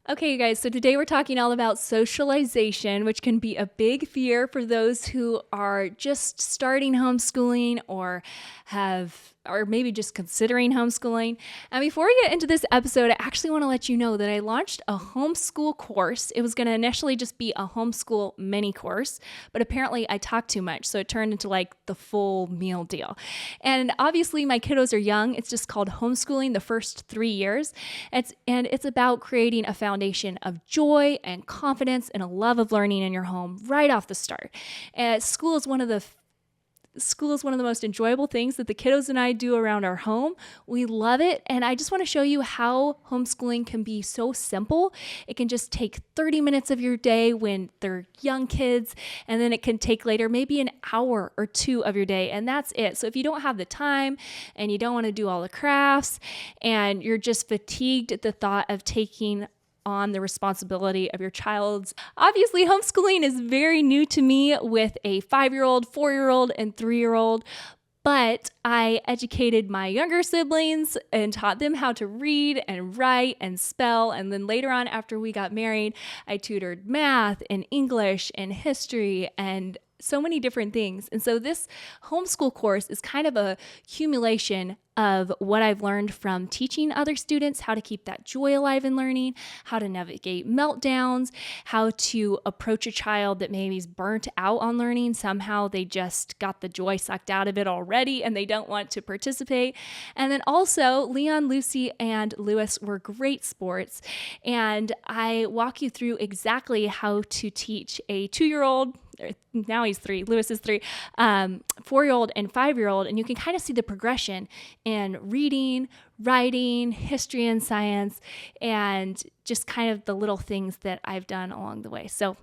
Okay, you guys, so today we're talking all about socialization, which can be a big fear for those who are just starting homeschooling or maybe just considering homeschooling. And before we get into this episode, I actually want to let you know that I launched a homeschool course. It was going to initially just be a homeschool mini course, but apparently I talked too much, so it turned into like the full meal deal. And obviously my kiddos are young. It's just called Homeschooling the First 3 Years. It's about creating a foundation of joy and confidence and a love of learning in your home right off the start. And school is one of the most enjoyable things that the kiddos and I do around our home. We love it. And I just want to show you how homeschooling can be so simple. It can just take 30 minutes of your day when they're young kids, and then it can take later maybe an hour or two of your day, and that's it. So if you don't have the time and you don't want to do all the crafts and you're just fatigued at the thought of taking on the responsibility of your child's. Obviously, homeschooling is very new to me with a 5-year-old, 4-year-old, and 3-year-old, but I educated my younger siblings and taught them how to read and write and spell. And then later on, after we got married, I tutored math and English and history and so many different things. And so this homeschool course is kind of a accumulation of what I've learned from teaching other students how to keep that joy alive in learning, how to navigate meltdowns, how to approach a child that maybe is burnt out on learning. Somehow they just got the joy sucked out of it already and they don't want to participate. And then also Leon, Lucy, and Lewis were great sports. And I walk you through exactly how to teach a 2-year-old, now he's 3, Lewis is 3, 4-year-old and 5-year-old, and you can kind of see the progression in reading, writing, history and science, and just kind of the little things that I've done along the way. So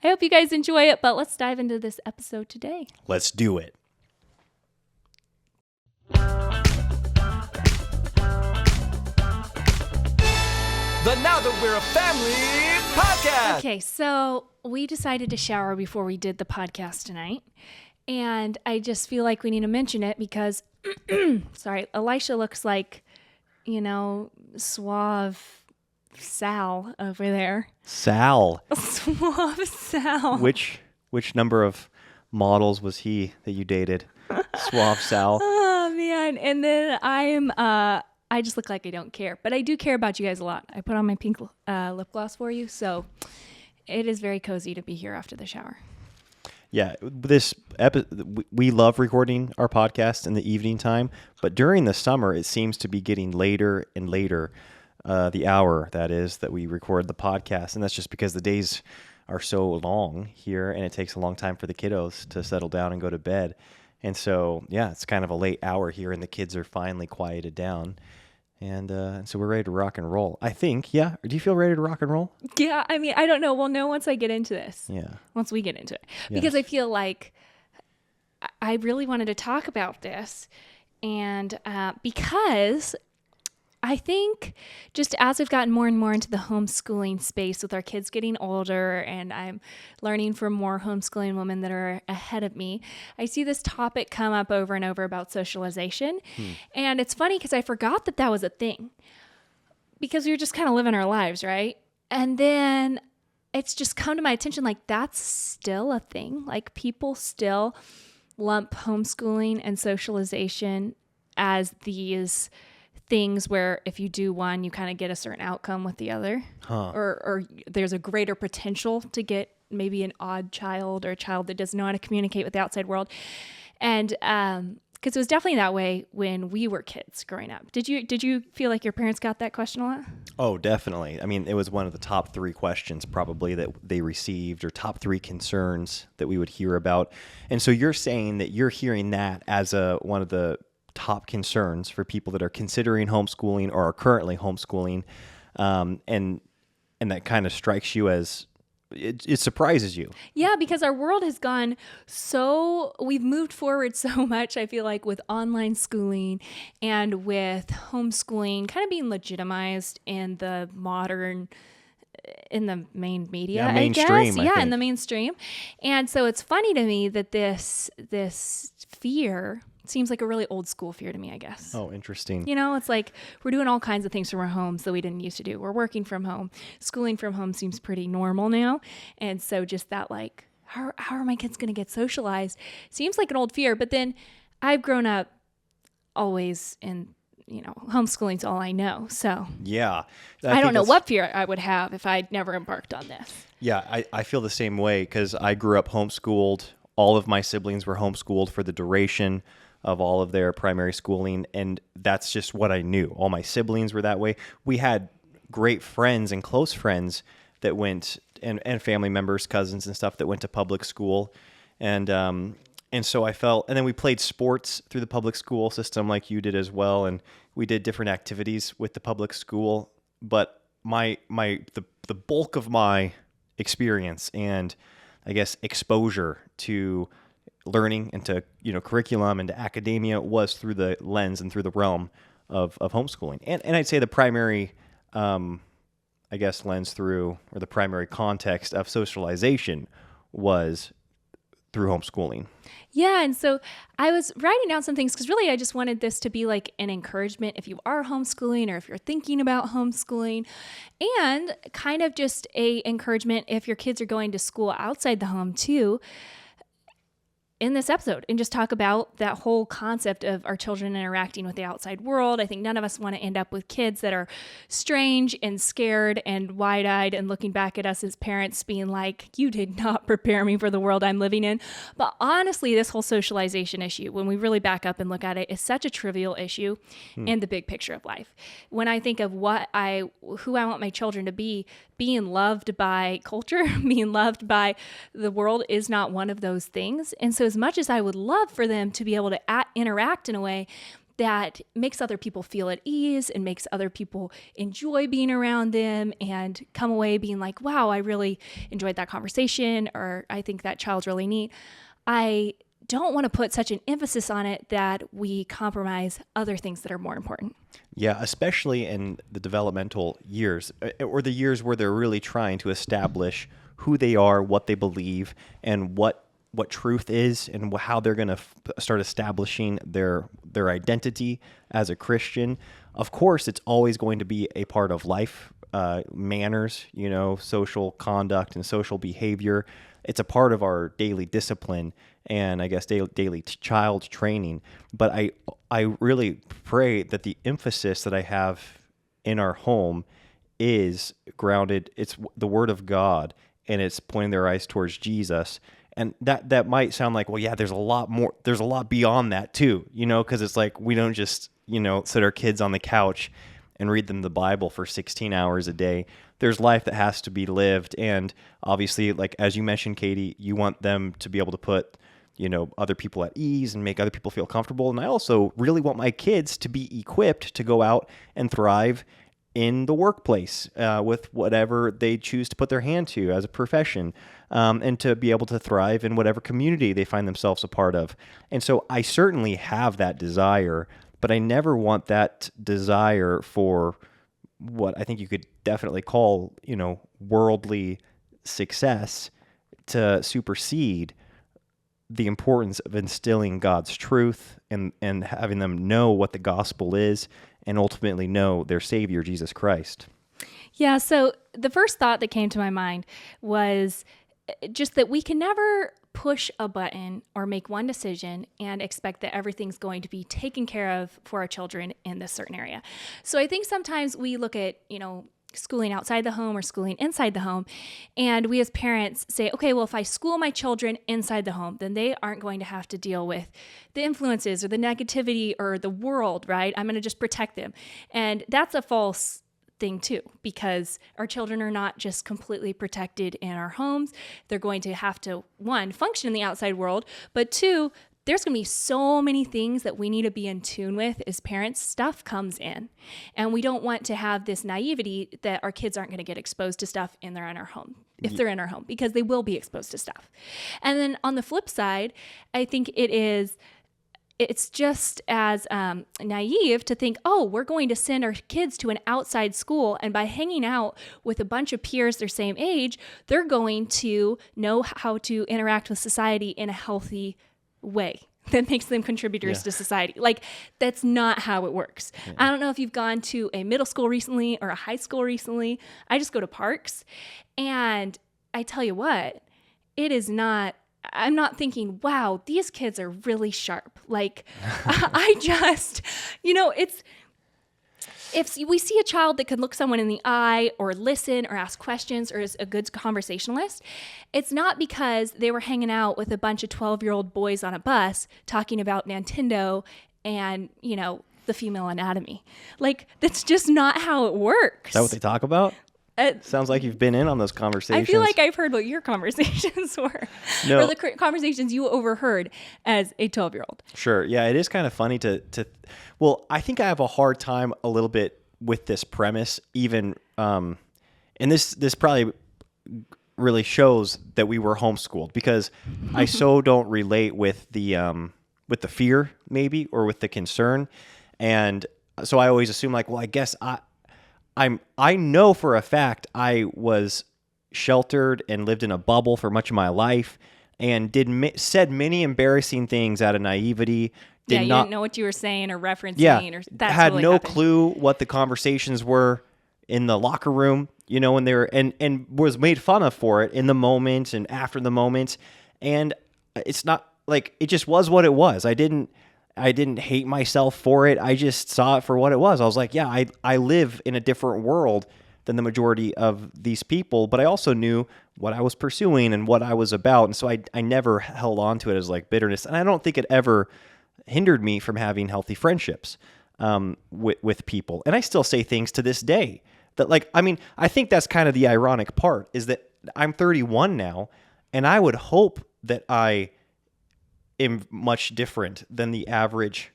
I hope you guys enjoy it, but let's dive into this episode today. Let's do it. The Now That We're a Family podcast. Okay, so we decided to shower before we did the podcast tonight, and I just feel like we need to mention it because, sorry, Elisha looks like, suave Sal over there. Sal. Suave Sal. Which number of models was he that you dated? Suave Sal. Oh, man. And then I just look like I don't care, but I do care about you guys a lot. I put on my pink lip gloss for you, so it is very cozy to be here after the shower. Yeah, we love recording our podcast in the evening time, but during the summer, it seems to be getting later and later, the hour, that is, that we record the podcast, and that's just because the days are so long here, and it takes a long time for the kiddos to settle down and go to bed. And so, yeah, it's kind of a late hour here, and the kids are finally quieted down. And so we're ready to rock and roll. I think, yeah. Do you feel ready to rock and roll? Yeah, I mean, I don't know. We'll know once I get into this. Yeah. Once we get into it. Yes. Because I feel like I really wanted to talk about this. And because I think just as I've gotten more and more into the homeschooling space with our kids getting older and I'm learning from more homeschooling women that are ahead of me, I see this topic come up over and over about socialization. And it's funny because I forgot that was a thing because we were just kind of living our lives, right? And then it's just come to my attention like that's still a thing. Like people still lump homeschooling and socialization as these things where if you do one, you kind of get a certain outcome with the other, or there's a greater potential to get maybe an odd child or a child that doesn't know how to communicate with the outside world. And because it was definitely that way when we were kids growing up. Did you feel like your parents got that question a lot? Oh, definitely. I mean, it was one of the top 3 questions probably that they received, or top 3 concerns that we would hear about. And so you're saying that you're hearing that as one of the top concerns for people that are considering homeschooling or are currently homeschooling, and that kind of strikes you as it surprises you. Yeah, because our world has gone we've moved forward so much, I feel like, with online schooling and with homeschooling kind of being legitimized in the main media, mainstream, I guess. I Yeah, think. in the mainstream. And so it's funny to me that this fear seems like a really old school fear to me, I guess. Oh, interesting. It's like we're doing all kinds of things from our homes that we didn't used to do. We're working from home. Schooling from home seems pretty normal now. And so just that, like, how are my kids going to get socialized? Seems like an old fear. But then I've grown up always in, homeschooling's all I know. So Yeah. I don't know what fear I would have if I'd never embarked on this. Yeah, I feel the same way because I grew up homeschooled. All of my siblings were homeschooled for the duration of all of their primary schooling, and that's just what I knew. All my siblings were that way. We had great friends and close friends that went, and family members, cousins and stuff that went to public school, and so I felt, and then we played sports through the public school system like you did as well, and we did different activities with the public school. But the bulk of my experience and I guess exposure to learning and to curriculum and to academia was through the lens and through the realm of homeschooling. And I'd say the primary I guess lens through, or the primary context of socialization was through homeschooling. Yeah. And so I was writing down some things because really I just wanted this to be like an encouragement if you are homeschooling or if you're thinking about homeschooling, and kind of just a encouragement if your kids are going to school outside the home too, in this episode, and just talk about that whole concept of our children interacting with the outside world. I think none of us want to end up with kids that are strange and scared and wide-eyed and looking back at us as parents being like, you did not prepare me for the world I'm living in. But honestly, this whole socialization issue, when we really back up and look at it, is such a trivial issue in the big picture of life. When I think of who I want my children to be, being loved by culture, being loved by the world is not one of those things. And so as much as I would love for them to be able to interact in a way that makes other people feel at ease and makes other people enjoy being around them and come away being like, wow, I really enjoyed that conversation, or I think that child's really neat, I don't want to put such an emphasis on it that we compromise other things that are more important. Yeah, especially in the developmental years, or the years where they're really trying to establish who they are, what they believe, and what truth is, and how they're going to start establishing their identity as a Christian. Of course, it's always going to be a part of life, manners, social conduct and social behavior. It's a part of our daily discipline and I guess daily child training. But I really pray that the emphasis that I have in our home is grounded. It's the Word of God, and it's pointing their eyes towards Jesus. And that might sound like, well, yeah, there's a lot more. There's a lot beyond that too, because it's like we don't just, sit our kids on the couch and read them the Bible for 16 hours a day. There's life that has to be lived. And obviously, like, as you mentioned, Katie, you want them to be able to put, other people at ease and make other people feel comfortable. And I also really want my kids to be equipped to go out and thrive in the workplace with whatever they choose to put their hand to as a profession, and to be able to thrive in whatever community they find themselves a part of. And so I certainly have that desire, but I never want that desire for what I think you could definitely call, worldly success to supersede the importance of instilling God's truth and having them know what the gospel is and ultimately know their Savior, Jesus Christ. Yeah, so the first thought that came to my mind was just that we can never push a button or make one decision and expect that everything's going to be taken care of for our children in this certain area. So I think sometimes we look at, schooling outside the home or schooling inside the home, and we as parents say, okay, well, if I school my children inside the home, then they aren't going to have to deal with the influences or the negativity or the world, right? I'm going to just protect them. And that's a false thing too, because our children are not just completely protected in our homes. They're going to have to, one, function in the outside world, but two, there's going to be so many things that we need to be in tune with as parents. Stuff comes in, and we don't want to have this naivety that our kids aren't going to get exposed to stuff if they're in our home, because they will be exposed to stuff. And then on the flip side, I think it's just as naive to think, oh, we're going to send our kids to an outside school, and by hanging out with a bunch of peers their same age, they're going to know how to interact with society in a healthy way. that makes them contributors to society. Like, that's not how it works. I don't know if you've gone to a middle school recently or a high school recently. I just go to parks, and I tell you what, it is not, I'm not thinking, wow, these kids are really sharp. Like, I just, it's, if we see a child that can look someone in the eye or listen or ask questions or is a good conversationalist, it's not because they were hanging out with a bunch of 12-year-old boys on a bus talking about Nintendo and, the female anatomy. Like, that's just not how it works. Is that what they talk about? Sounds like you've been in on those conversations. I feel like I've heard what your conversations were. No. Or the conversations you overheard as a 12-year-old. Sure. Yeah, it is kind of funny well, I think I have a hard time a little bit with this premise, even, and this probably really shows that we were homeschooled, because I so don't relate with the fear maybe, or with the concern. And so I always assume, like, well, I guess I know for a fact I was sheltered and lived in a bubble for much of my life, and said many embarrassing things out of naivety. You didn't know what you were saying or referencing. Or that's had really no happened. clue what the conversations were in the locker room, when they were, and was made fun of for it in the moment and after the moment. And it's not like, it just was what it was. I didn't hate myself for it. I just saw it for what it was. I was like, yeah, I live in a different world than the majority of these people, but I also knew what I was pursuing and what I was about. And so I never held on to it as like bitterness. And I don't think it ever hindered me from having healthy friendships with people. And I still say things to this day that, like, I mean, I think that's kind of the ironic part, is that I'm 31 now, and I would hope that I am much different than the average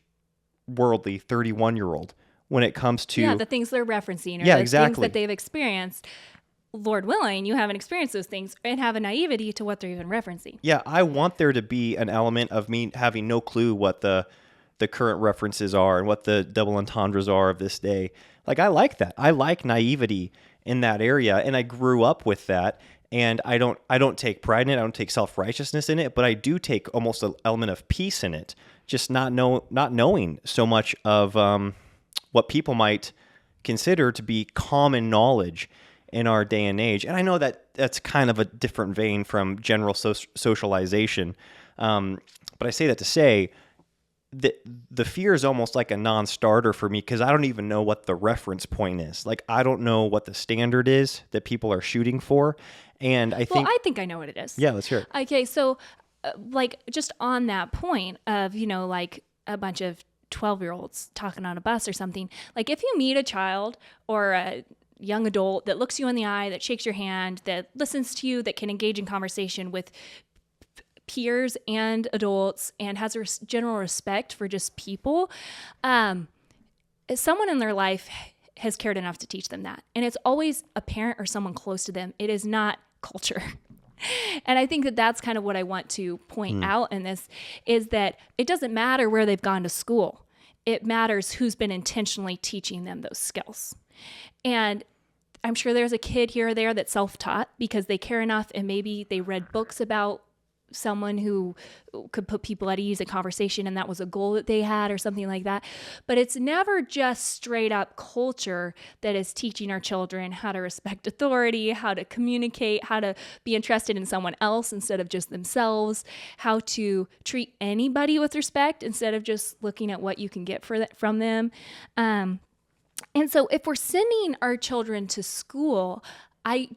worldly 31-year-old when it comes to the things they're referencing, or Yeah, the exactly. things that they've experienced. Lord willing, you haven't experienced those things and have a naivety to what they're even referencing. Yeah, I want there to be an element of me having no clue what the current references are and what the double entendres are of this day. Like, I like that. I like naivety in that area, and I grew up with that. And I don't take pride in it. I don't take self-righteousness in it, but I do take almost an element of peace in it. Just not knowing so much of what people might consider to be common knowledge in our day and age. And I know that that's kind of a different vein from general socialization. But I say that to say that the fear is almost like a non-starter for me, because I don't even know what the reference point is. Like, I don't know what the standard is that people are shooting for. And I think I know what it is. Yeah, let's hear it. Okay, so like, just on that point of, like a bunch of 12-year-olds talking on a bus or something, like, if you meet a child or a young adult that looks you in the eye, that shakes your hand, that listens to you, that can engage in conversation with peers and adults, and has a general respect for just people, someone in their life has cared enough to teach them that. And it's always a parent or someone close to them. It is not culture. And I think that that's kind of what I want to point out in this, is that it doesn't matter where they've gone to school. It matters who's been intentionally teaching them those skills. And I'm sure there's a kid here or there that's self-taught because they care enough, and maybe they read books about someone who could put people at ease in conversation, and that was a goal that they had or something like that. But it's never just straight up culture that is teaching our children how to respect authority, how to communicate, how to be interested in someone else instead of just themselves, how to treat anybody with respect instead of just looking at what you can get from them. And so if we're sending our children to school, I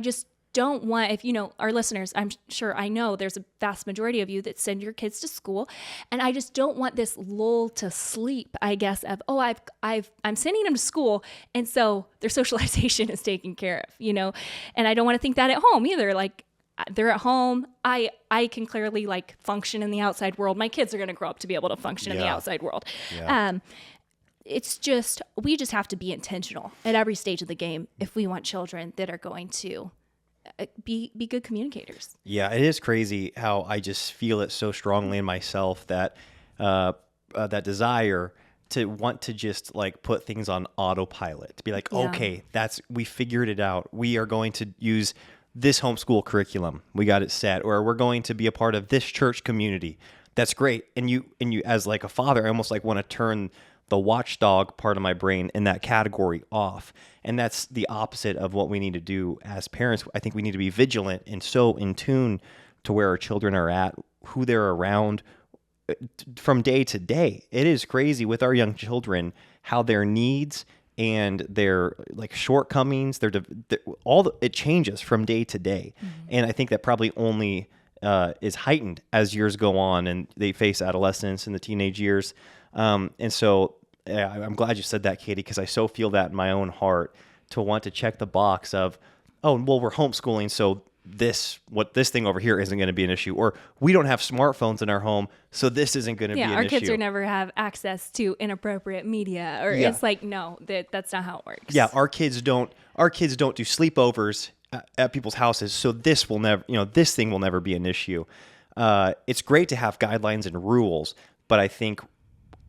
just don't want, if our listeners, I'm sure, I know there's a vast majority of you that send your kids to school, and I just don't want this lull to sleep, I guess, of, I'm sending them to school, and so their socialization is taken care of, and I don't want to think that at home either. Like, they're at home. I can clearly function in the outside world. My kids are going to grow up to be able to function in the outside world. Yeah. It's just, we just have to be intentional at every stage of the game if we want children that are going to be good communicators. Yeah, it is crazy how I just feel it so strongly in myself that that desire to want to just put things on autopilot, to be like, okay, we figured it out. We are going to use this homeschool curriculum. We got it set, or we're going to be a part of this church community. That's great. And you as like a father, I almost like want to turn the watchdog part of my brain in that category off. And that's the opposite of what we need to do as parents. I think we need to be vigilant and so in tune to where our children are at, who they're around from day to day. It is crazy with our young children how their needs and their like shortcomings, it changes from day to day. And I think that probably only is heightened as years go on and they face adolescence and the teenage years. And so I'm glad you said that, Katie, because I so feel that in my own heart to want to check the box of, oh, well, we're homeschooling, so this thing over here isn't going to be an issue, or we don't have smartphones in our home, so this isn't going to be an issue. Yeah, our kids will never have access to inappropriate media, or it's like, no, that's not how it works. Yeah, our kids don't do sleepovers at people's houses, so this thing will never be an issue. It's great to have guidelines and rules, but I think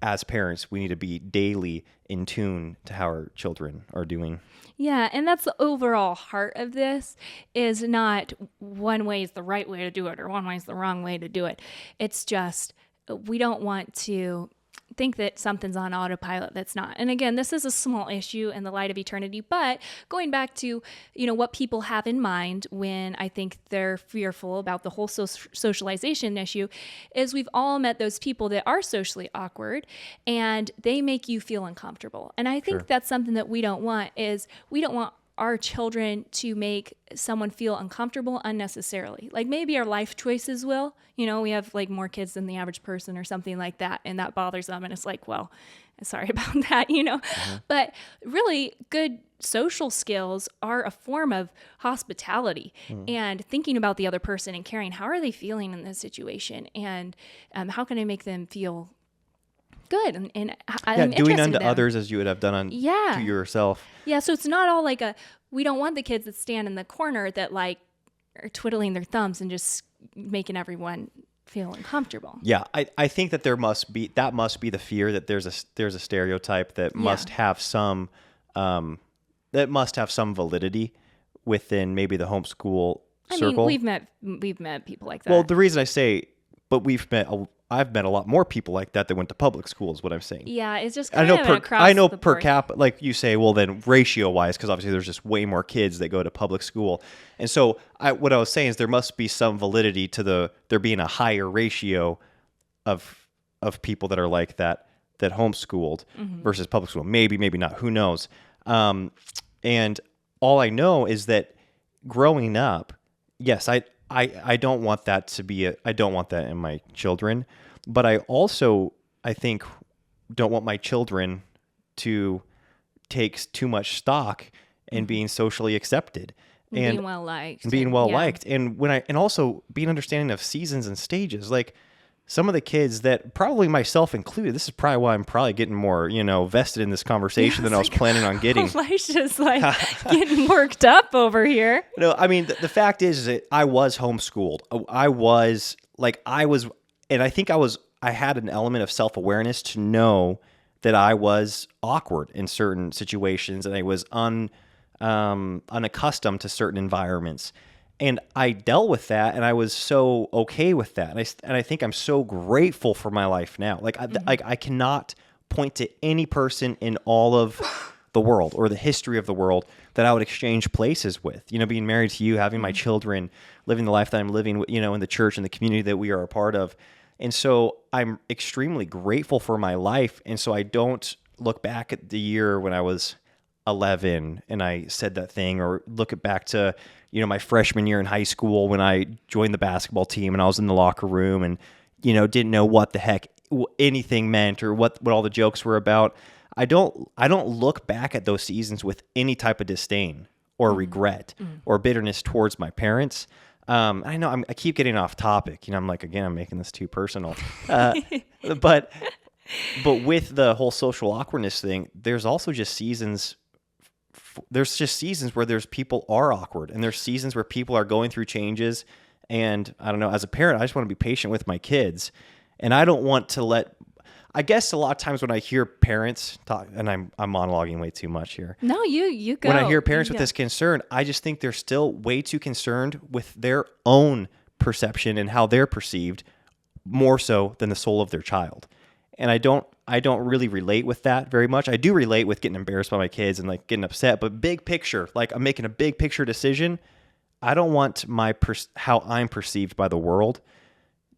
as parents, we need to be daily in tune to how our children are doing. Yeah, and that's the overall heart of this, is not one way is the right way to do it or one way is the wrong way to do it. It's just we don't want to think that something's on autopilot that's not. And again, this is a small issue in the light of eternity, but going back to, what people have in mind when I think they're fearful about the whole socialization issue is we've all met those people that are socially awkward and they make you feel uncomfortable. And I think that's something that we don't want our children to make someone feel uncomfortable unnecessarily. Like maybe our life choices will, we have like more kids than the average person or something like that. And that bothers them. And it's like, well, sorry about that, but really good social skills are a form of hospitality and thinking about the other person and caring. How are they feeling in this situation? And how can I make them feel good and doing unto others as you would have done to yourself. Yeah, so it's not all like we don't want the kids that stand in the corner that like are twiddling their thumbs and just making everyone feel uncomfortable. Yeah, I think that must be the fear that there's a stereotype that must have some validity within maybe the homeschool circle. I mean, we've met people like that. Well, the reason I say, but I've met a lot more people like that went to public school is what I'm saying. Yeah, it's just kind of across I know the per board. cap, like you say, well then ratio wise, because obviously there's just way more kids that go to public school. And so what I was saying is there must be some validity to there being a higher ratio of people that are like that homeschooled versus public school. Maybe not, who knows? And all I know is that growing up, yes, I don't want that to be I don't want that in my children, but I think don't want my children to take too much stock in being socially accepted and being well liked. And also being understanding of seasons and stages. Like some of the kids that probably myself included, this is probably why I'm probably getting more, vested in this conversation than I was planning on getting. Elisha's like getting worked up over here. No, I mean, the fact is that I was homeschooled. And I think I had an element of self-awareness to know that I was awkward in certain situations and I was unaccustomed to certain environments. And I dealt with that, and I was so okay with that. And I think I'm so grateful for my life now. Like, I cannot point to any person in all of the world or the history of the world that I would exchange places with. Being married to you, having my children, living the life that I'm living, in the church and the community that we are a part of. And so I'm extremely grateful for my life. And so I don't look back at the year when I was 11 and I said that thing, or look back to my freshman year in high school when I joined the basketball team and I was in the locker room and didn't know what the heck anything meant or what all the jokes were about. I don't look back at those seasons with any type of disdain or regret or bitterness towards my parents. I know I keep getting off topic. I'm like, again, I'm making this too personal. But with the whole social awkwardness thing, there's also just seasons. There's just seasons where people are awkward, and there's seasons where people are going through changes. And I don't know, as a parent, I just want to be patient with my kids, and I don't want to I guess a lot of times when I hear parents talk, and I'm monologuing way too much here. No, you go. When I hear parents You with go. this concern, I just think they're still way too concerned with their own perception and how they're perceived more so than the soul of their child. And I don't really relate with that very much. I do relate with getting embarrassed by my kids and like getting upset, but big picture, like I'm making a big picture decision. I don't want how I'm perceived by the world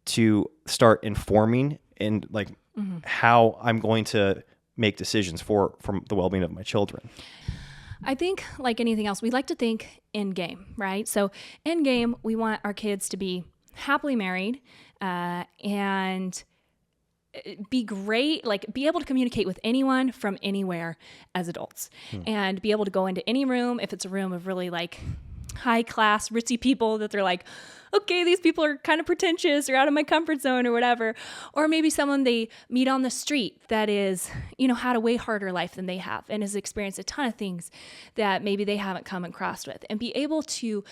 to start informing and like how I'm going to make decisions from the well-being of my children. I think, like anything else, we like to think Endgame, right? So Endgame, we want our kids to be happily married and be great, like be able to communicate with anyone from anywhere as adults and be able to go into any room if it's a room of really like high class, ritzy people that they're like, okay, these people are kind of pretentious or out of my comfort zone or whatever. Or maybe someone they meet on the street that is, had a way harder life than they have and has experienced a ton of things that maybe they haven't come across with, and be able to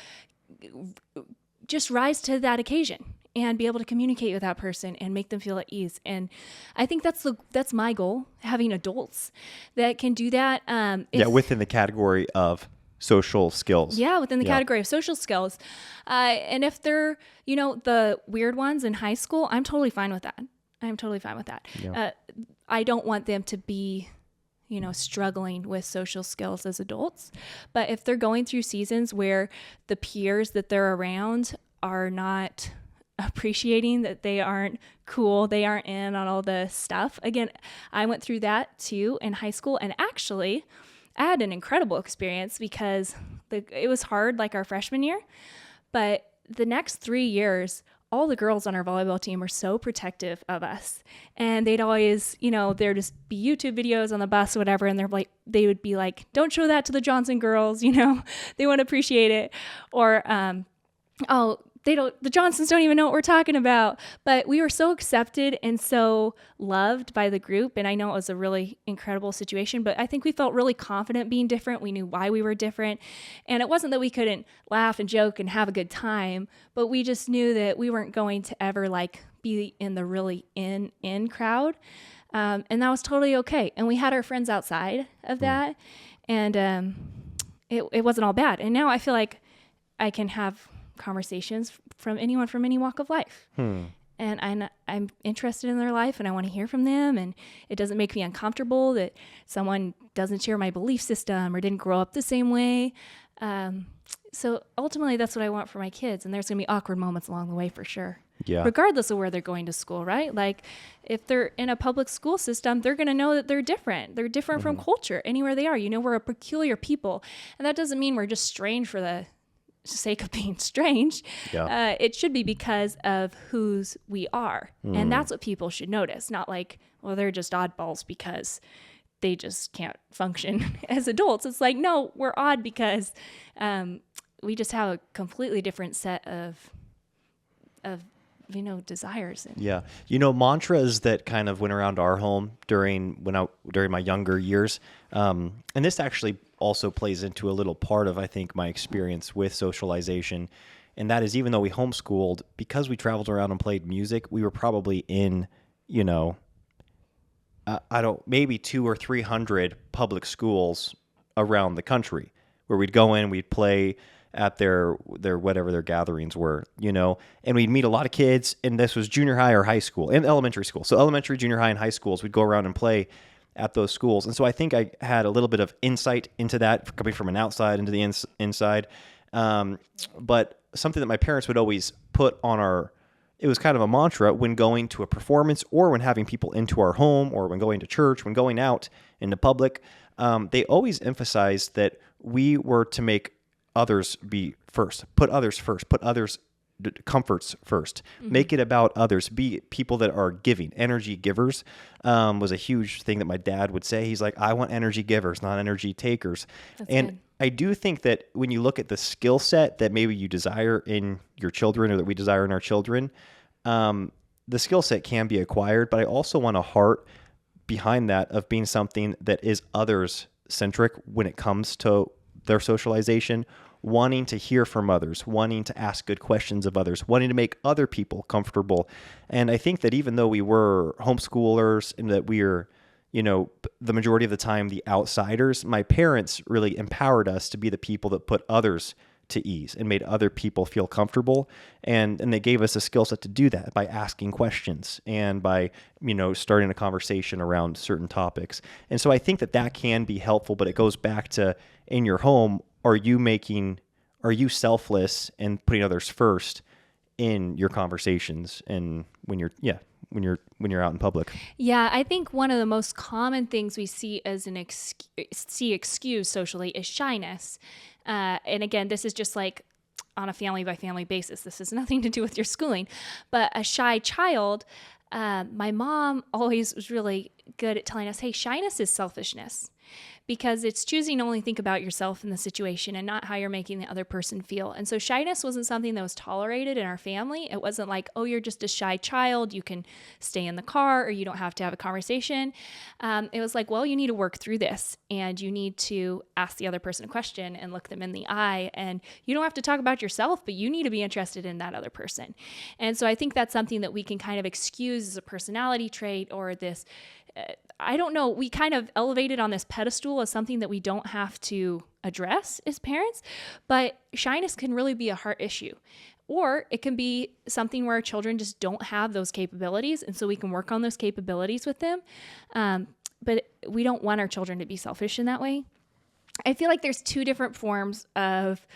just rise to that occasion and be able to communicate with that person and make them feel at ease. And I think that's my goal, having adults that can do that. Within the category of social skills. Yeah, within the category of social skills. And if they're, the weird ones in high school, I'm totally fine with that. Yeah. I don't want them to be, struggling with social skills as adults. But if they're going through seasons where the peers that they're around are not appreciating that they aren't cool, they aren't in on all the stuff. Again, I went through that too in high school, and actually I had an incredible experience because it was hard like our freshman year, but the next 3 years, all the girls on our volleyball team were so protective of us, and they'd always, there'd just be YouTube videos on the bus or whatever, and they would be like, don't show that to the Johnson girls, they won't appreciate it. Or, the Johnsons don't even know what we're talking about. But we were so accepted and so loved by the group. And I know it was a really incredible situation, but I think we felt really confident being different. We knew why we were different. And it wasn't that we couldn't laugh and joke and have a good time, but we just knew that we weren't going to ever like be in the really in crowd. And that was totally okay. And we had our friends outside of that. And it wasn't all bad. And now I feel like I can have conversations from anyone from any walk of life. And I'm interested in their life, and I want to hear from them, and it doesn't make me uncomfortable that someone doesn't share my belief system or didn't grow up the same way. So ultimately that's what I want for my kids, and there's going to be awkward moments along the way for sure. Yeah. Regardless of where they're going to school, right? Like if they're in a public school system, they're going to know that they're different. They're different from culture anywhere they are. We're a peculiar people, and that doesn't mean we're just strange for the sake of being strange. Yeah. It should be because of whose we are. And that's what people should notice. Not like, well, they're just oddballs because they just can't function as adults. It's like, no, we're odd because we just have a completely different set of desires. Yeah. Mantras that kind of went around our home during my younger years. And this actually also plays into a little part of, I think, my experience with socialization. And that is, even though we homeschooled, because we traveled around and played music, we were probably in, maybe 200 or 300 public schools around the country where we'd go in, we'd play at their whatever their gatherings were, and we'd meet a lot of kids. And this was junior high or high school and elementary school. So elementary, junior high, and high schools, we'd go around and play at those schools. And so I think I had a little bit of insight into that, coming from an outside into the inside. But something that my parents would always put on it was kind of a mantra when going to a performance or when having people into our home or when going to church, when going out into public. They always emphasized that we were to make others be first, put others first, put others' comforts first, make it about others, be people that are giving. Energy givers was a huge thing that my dad would say. He's like, I want energy givers, not energy takers. That's and good. I do think that when you look at the skill set that maybe you desire in your children or that we desire in our children, the skill set can be acquired, but I also want a heart behind that of being something that is others centric when it comes to their socialization, wanting to hear from others, wanting to ask good questions of others, wanting to make other people comfortable. And I think that even though we were homeschoolers and that we are, the majority of the time the outsiders, my parents really empowered us to be the people that put others to ease and made other people feel comfortable. And they gave us a skill set to do that by asking questions and by, starting a conversation around certain topics. And so I think that can be helpful, but it goes back to, in your home, are you selfless and putting others first in your conversations and when you're out in public? Yeah, I think one of the most common things we see as excused socially is shyness. And again, this is just like on a family by family basis. This has nothing to do with your schooling, but a shy child, my mom always was really good at telling us, hey, shyness is selfishness, because it's choosing to only think about yourself in the situation and not how you're making the other person feel. And so shyness wasn't something that was tolerated in our family. It wasn't like, oh, you're just a shy child, you can stay in the car, or you don't have to have a conversation. It was like, well, you need to work through this, and you need to ask the other person a question and look them in the eye. And you don't have to talk about yourself, but you need to be interested in that other person. And so I think that's something that we can kind of excuse as a personality trait, or this, I don't know, we kind of elevated on this pedestal as something that we don't have to address as parents, but shyness can really be a heart issue. Or it can be something where our children just don't have those capabilities, and so we can work on those capabilities with them. But we don't want our children to be selfish in that way. I feel like there's two different forms of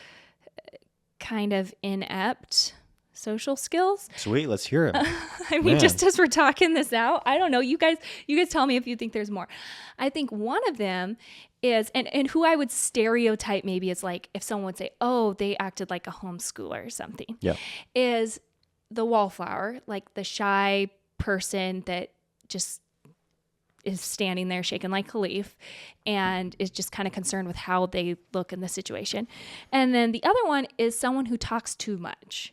kind of inept social skills. Sweet, let's hear it. I mean, just as we're talking this out, I don't know. You guys tell me if you think there's more. I think one of them is, and who I would stereotype maybe is like, if someone would say, oh, they acted like a homeschooler or something, is the wallflower, like the shy person that just is standing there shaking like a leaf and is just kind of concerned with how they look in the situation. And then the other one is someone who talks too much.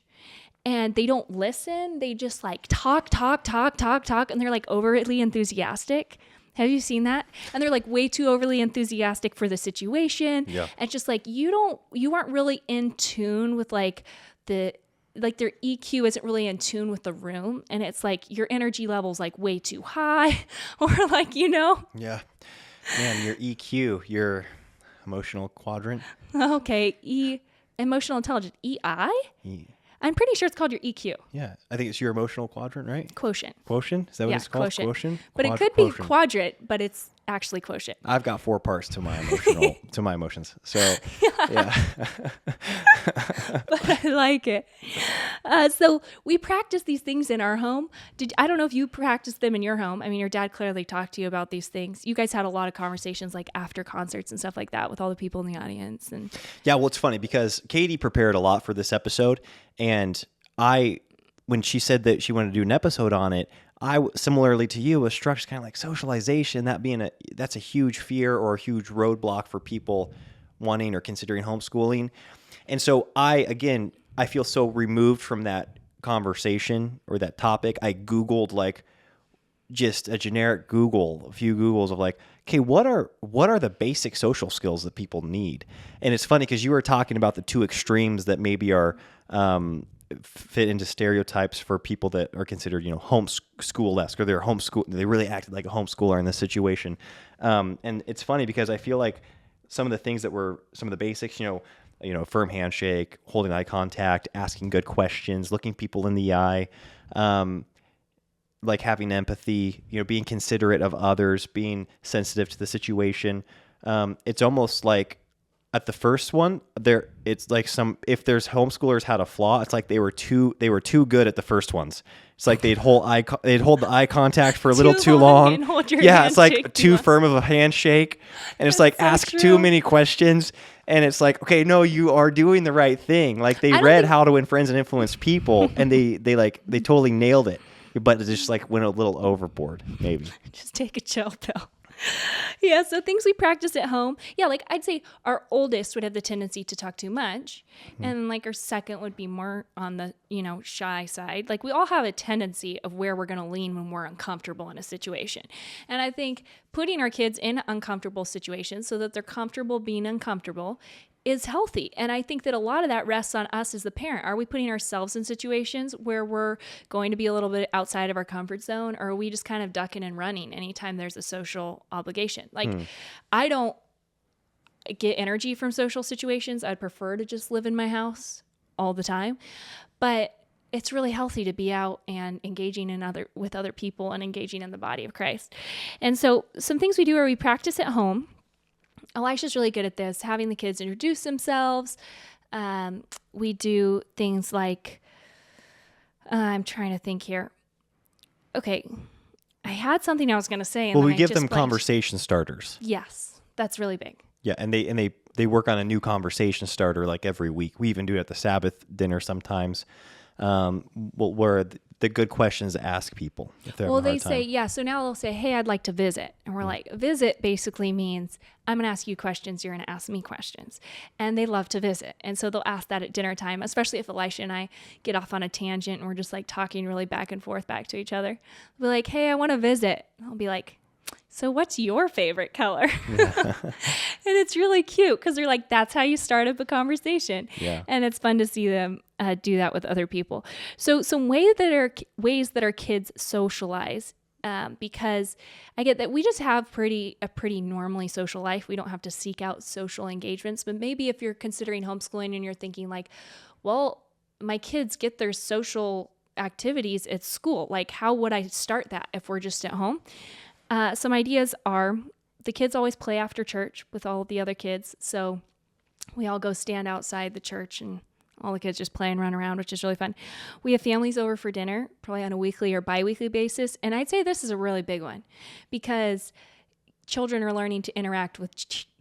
And they don't listen. They just like talk. And they're like overly enthusiastic. Have you seen that? And they're like way too overly enthusiastic for the situation. Yeah. And just like, you aren't really in tune with like their EQ isn't really in tune with the room. And it's like your energy level's like way too high, or like, Yeah. Man, your EQ, your emotional quadrant. Okay. Emotional intelligence. EI? I'm pretty sure it's called your EQ. Yeah, I think it's your emotional quadrant, right? Quotient. Quotient? Is that what it's called? Quotient? But it could be quadrant, but it's actually quotient. I've got 4 parts to my emotions. So, yeah. But I like it. So we practice these things in our home. I don't know if you practiced them in your home. I mean, your dad clearly talked to you about these things. You guys had a lot of conversations like after concerts and stuff like that with all the people in the audience. And yeah, well, it's funny because Katie prepared a lot for this episode, and when she said that she wanted to do an episode on it, I, similarly to you, was struck as kind of like socialization, that's a huge fear or a huge roadblock for people wanting or considering homeschooling. And so I feel so removed from that conversation or that topic. I Googled like just a generic a few Googles of like, okay, what are the basic social skills that people need? And it's funny because you were talking about the two extremes that maybe are fit into stereotypes for people that are considered, homeschool-esque, or they really acted like a homeschooler in this situation. And it's funny because I feel like some of the things that were some of the basics, firm handshake, holding eye contact, asking good questions, looking people in the eye, like having empathy, being considerate of others, being sensitive to the situation. It's almost like at the first one, it's like if there's homeschoolers had a flaw, it's like they were too good at the first ones. It's like they'd hold the eye contact for a little too long. Yeah, it's like too firm of a handshake, and it's like ask too many questions. And it's like, okay, no, you are doing the right thing. Like they read How to Win Friends and Influence People, and they totally nailed it. But it just like went a little overboard, maybe. Just take a chill pill. Yeah, so things we practice at home. Yeah, like I'd say our oldest would have the tendency to talk too much. Mm-hmm. And like our second would be more on the, shy side. Like we all have a tendency of where we're going to lean when we're uncomfortable in a situation. And I think putting our kids in uncomfortable situations so that they're comfortable being uncomfortable is healthy. And I think that a lot of that rests on us as the parent. Are we putting ourselves in situations where we're going to be a little bit outside of our comfort zone, or are we just kind of ducking and running anytime there's a social obligation? Like, I don't get energy from social situations. I'd prefer to just live in my house all the time. But it's really healthy to be out and engaging with other people and engaging in the body of Christ. And so some things we do are we practice at home. Elisha's really good at this, having the kids introduce themselves. We do things like, I'm trying to think here. Okay, I had something I was going to say. And Well, then we I give just them blanked. conversation starters. Yes, that's really big. Yeah, and they work on a new conversation starter like every week. We even do it at the Sabbath dinner sometimes. Where the good questions to ask people if they're Well, having a they hard say, time. yeah. So now they'll say, hey, I'd like to visit. And we're like, visit basically means I'm going to ask you questions. You're going to ask me questions. And they love to visit. And so they'll ask that at dinner time, especially if Elisha and I get off on a tangent and we're just like talking really back and forth back to each other. We'll be like, hey, I want to visit. I'll be like, so what's your favorite color? And it's really cute because they're like, that's how you start up a conversation. Yeah. And it's fun to see them do that with other people. So some ways that our kids socialize, because I get that we just have a pretty normally social life. We don't have to seek out social engagements. But maybe if you're considering homeschooling and you're thinking like, well, my kids get their social activities at school. Like, how would I start that if we're just at home? Some ideas are the kids always play after church with all the other kids. So we all go stand outside the church and all the kids just play and run around, which is really fun. We have families over for dinner, probably on a weekly or bi-weekly basis. And I'd say this is a really big one because children are learning to interact with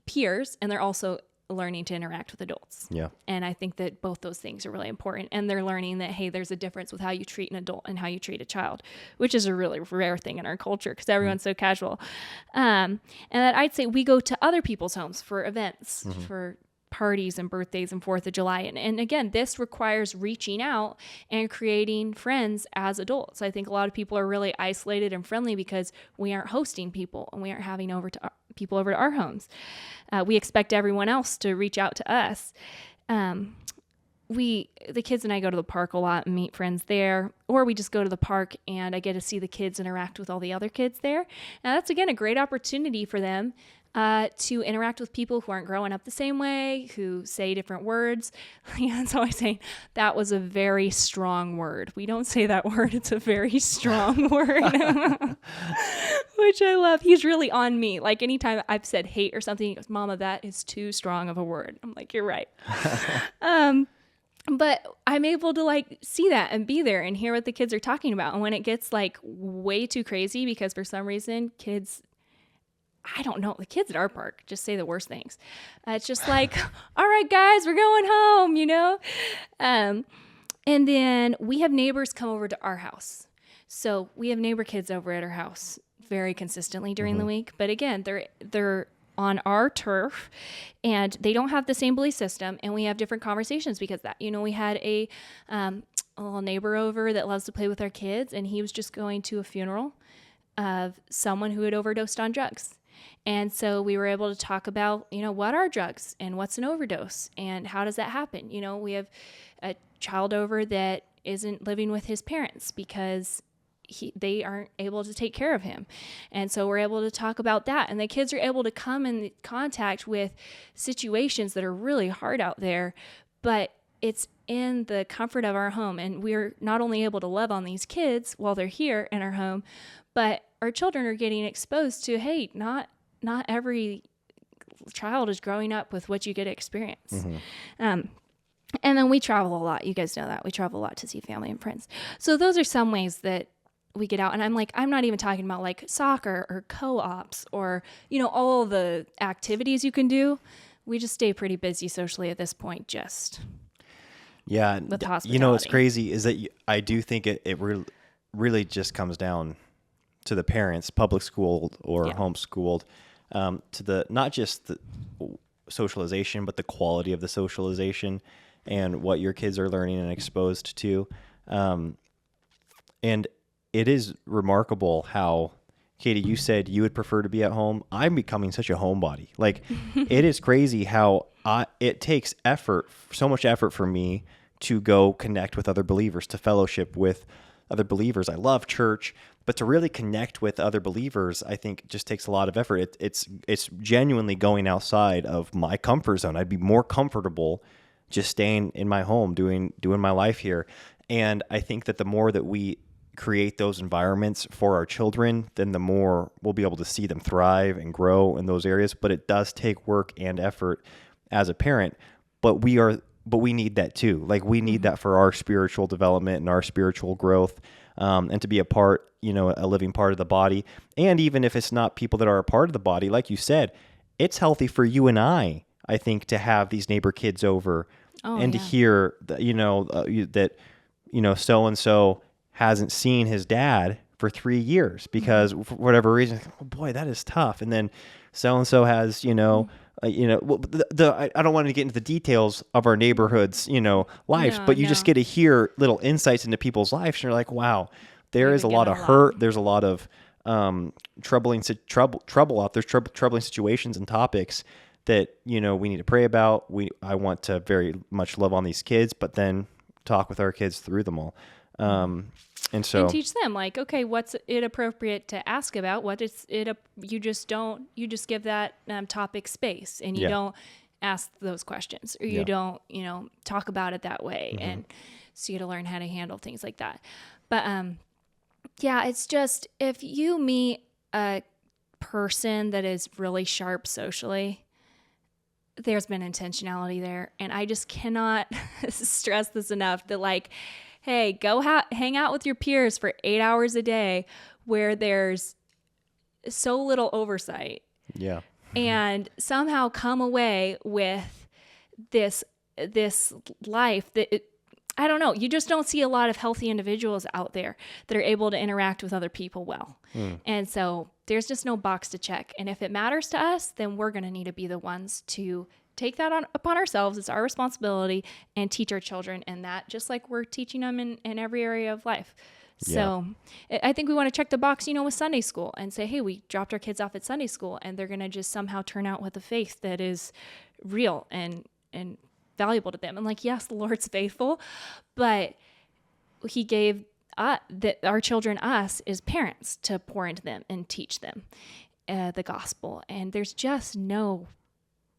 peers and they're also learning to interact with adults. Yeah. And I think that both those things are really important. And they're learning that, hey, there's a difference with how you treat an adult and how you treat a child, which is a really rare thing in our culture because everyone's so casual. And that I'd say we go to other people's homes for events, for parties and birthdays and 4th of July. And again, this requires reaching out and creating friends as adults. I think a lot of people are really isolated and friendly because we aren't hosting people and we aren't having people over to our homes. We expect everyone else to reach out to us. The kids and I go to the park a lot and meet friends there, or we just go to the park and I get to see the kids interact with all the other kids there. Now that's, again, a great opportunity for them to interact with people who aren't growing up the same way, who say different words. Leon's always saying, that was a very strong word. We don't say that word. It's a very strong word, which I love. He's really on me. Like anytime I've said hate or something, he goes, Mama, that is too strong of a word. I'm like, you're right. But I'm able to like see that and be there and hear what the kids are talking about. And when it gets like way too crazy, because for some reason kids, I don't know, the kids at our park just say the worst things. It's just like, all right, guys, we're going home, you know? And then we have neighbors come over to our house. So we have neighbor kids over at our house very consistently during the week. But again, they're on our turf and they don't have the same belief system. And we have different conversations because of that. You know, we had a little neighbor over that loves to play with our kids, and he was just going to a funeral of someone who had overdosed on drugs. And so we were able to talk about, you know, what are drugs and what's an overdose and how does that happen? You know, we have a child over that isn't living with his parents because they aren't able to take care of him. And so we're able to talk about that. And the kids are able to come in contact with situations that are really hard out there, but it's in the comfort of our home. And we're not only able to love on these kids while they're here in our home, but our children are getting exposed to, hey, not every child is growing up with what you get to experience. And then we travel a lot. You guys know that. We travel a lot to see family and friends. So those are some ways that we get out. And I'm not even talking about like soccer or co-ops or, you know, all the activities you can do. We just stay pretty busy socially at this point, just Yeah. with hospitality. You know, what's crazy is that I do think it really just comes down to the parents, public schooled or homeschooled, to the, not just the socialization, but the quality of the socialization and what your kids are learning and exposed to. And it is remarkable how Katie, you said you would prefer to be at home. I'm becoming such a homebody. Like, it is crazy how it takes effort, so much effort for me to go connect with other believers, to fellowship with other believers. I love church, but to really connect with other believers, I think just takes a lot of effort. It's genuinely going outside of my comfort zone. I'd be more comfortable just staying in my home, doing my life here. And I think that the more that we create those environments for our children, then the more we'll be able to see them thrive and grow in those areas. But it does take work and effort as a parent, but we need that too. Like, we need that for our spiritual development and our spiritual growth, and to be a part, a living part of the body. And even if it's not people that are a part of the body, like you said, it's healthy for you and I think, to have these neighbor kids over to hear that, that so-and-so hasn't seen his dad for 3 years because for whatever reason, oh boy, that is tough. And then so-and-so has, I don't want to get into the details of our neighborhood's, lives, but you just get to hear little insights into people's lives. And you're like, wow, there is a lot of hurt. There's a lot of trouble out there, troubling situations and topics that, we need to pray about. I want to very much love on these kids, but then talk with our kids through them all. And teach them, like, okay, what's it appropriate to ask about? What is it? You just give that topic space, and you don't ask those questions, or you don't, talk about it that way. And so you got to learn how to handle things like that. But, it's just, if you meet a person that is really sharp socially, there's been intentionality there. And I just cannot stress this enough that, like, hey, go hang out with your peers for 8 hours a day where there's so little oversight. Yeah. And somehow come away with this life that, I don't know, you just don't see a lot of healthy individuals out there that are able to interact with other people well. And so there's just no box to check. And if it matters to us, then we're going to need to be the ones to take that upon ourselves. It's our responsibility, and teach our children in that, just like we're teaching them in every area of life. So I think we want to check the box, with Sunday school, and say, hey, we dropped our kids off at Sunday school, and they're going to just somehow turn out with a faith that is real and valuable to them. And like, yes, the Lord's faithful, but he gave our children, us as parents, to pour into them and teach them the gospel. And there's just no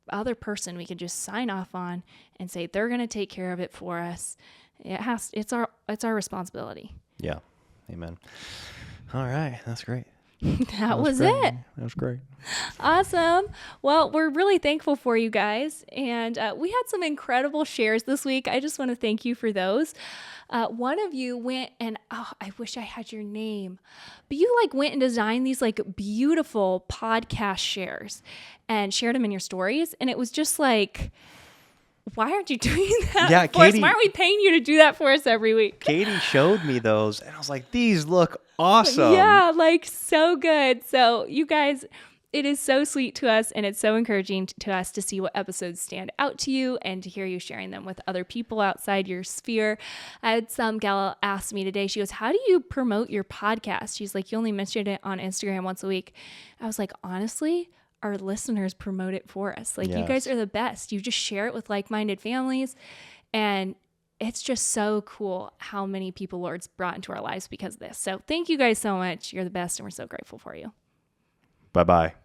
other person we can just sign off on and say they're going to take care of it for us. It's our responsibility. Yeah. Amen. All right. That's great. That was it. That was great. Awesome. Well, we're really thankful for you guys. And we had some incredible shares this week. I just want to thank you for those. One of you went and, I wish I had your name, but you went and designed these beautiful podcast shares and shared them in your stories. And it was just like, why aren't you doing that for us? Why aren't we paying you to do that for us every week? Katie showed me those, and I was like, these look awesome. Yeah, so good. So you guys, it is so sweet to us, and it's so encouraging to us to see what episodes stand out to you and to hear you sharing them with other people outside your sphere. I had some gal ask me today, she goes, how do you promote your podcast? She's like, you only mention it on Instagram once a week. I was like, honestly, our listeners promote it for us. You guys are the best. You just share it with like-minded families. And it's just so cool how many people Lord's brought into our lives because of this. So thank you guys so much. You're the best, and we're so grateful for you. Bye-bye.